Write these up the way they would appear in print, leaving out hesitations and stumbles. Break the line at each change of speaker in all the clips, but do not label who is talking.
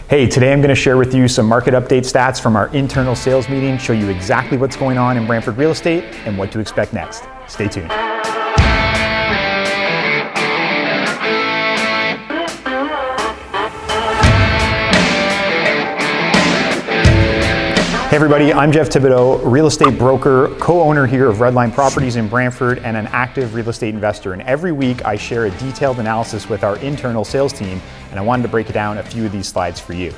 Hey, today I'm going to share with you some market update stats from our internal sales meeting, show you exactly what's going on in Brantford real estate and what to expect next. Stay tuned. Hey everybody, I'm Jeff Thibodeau, real estate broker, co-owner here of Redline Properties in Brantford, and an active real estate investor. And every week I share a detailed analysis with our internal sales team, and I wanted to break it down a few of these slides for you.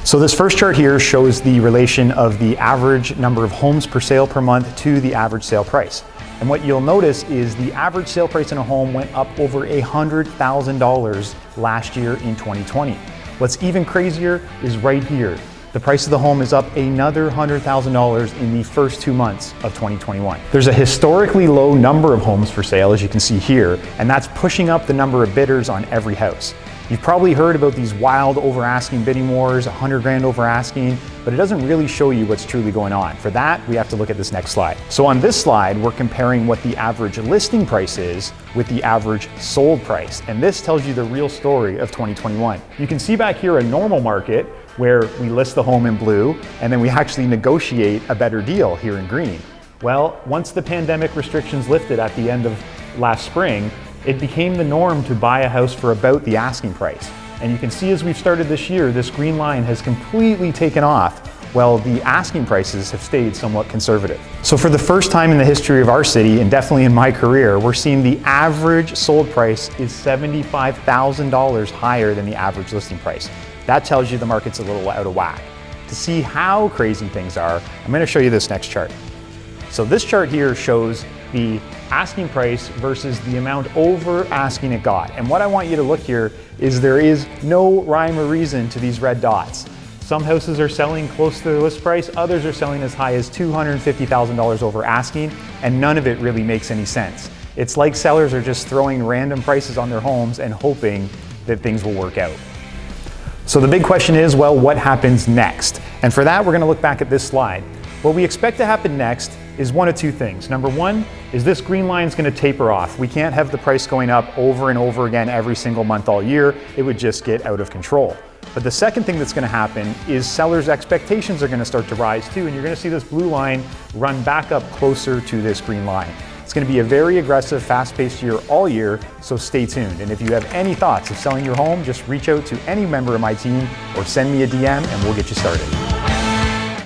So this first chart here shows the relation of the average number of homes per sale per month to the average sale price. And what you'll notice is the average sale price in a home went up over $100,000 last year in 2020. What's even crazier is right here. The price of the home is up another $100,000 in the first 2 months of 2021. There's a historically low number of homes for sale, as you can see here, and that's pushing up the number of bidders on every house. You've probably heard about these wild over-asking bidding wars, 100 grand over-asking, but it doesn't really show you what's truly going on. For that, we have to look at this next slide. So on this slide, we're comparing what the average listing price is with the average sold price, and this tells you the real story of 2021. You can see back here a normal market where we list the home in blue, and then we actually negotiate a better deal here in green. Well, once the pandemic restrictions lifted at the end of last spring, it became the norm to buy a house for about the asking price. And you can see as we've started this year, this green line has completely taken off, while the asking prices have stayed somewhat conservative. So for the first time in the history of our city, and definitely in my career, we're seeing the average sold price is $75,000 higher than the average listing price. That tells you the market's a little out of whack. To see how crazy things are, I'm going to show you this next chart. So this chart here shows the asking price versus the amount over asking it got. And what I want you to look here is there is no rhyme or reason to these red dots. Some houses are selling close to their list price, others are selling as high as $250,000 over asking, and none of it really makes any sense. It's like sellers are just throwing random prices on their homes and hoping that things will work out. So the big question is, well, what happens next? And for that, we're going to look back at this slide. What we expect to happen next is one of two things. Number one is this green line is going to taper off. We can't have the price going up over and over again every single month all year. It would just get out of control. But the second thing that's going to happen is sellers' expectations are going to start to rise too, and you're going to see this blue line run back up closer to this green line. It's going to be a very aggressive, fast-paced year all year, so stay tuned. And if you have any thoughts of selling your home, just reach out to any member of my team or send me a DM and we'll get you started.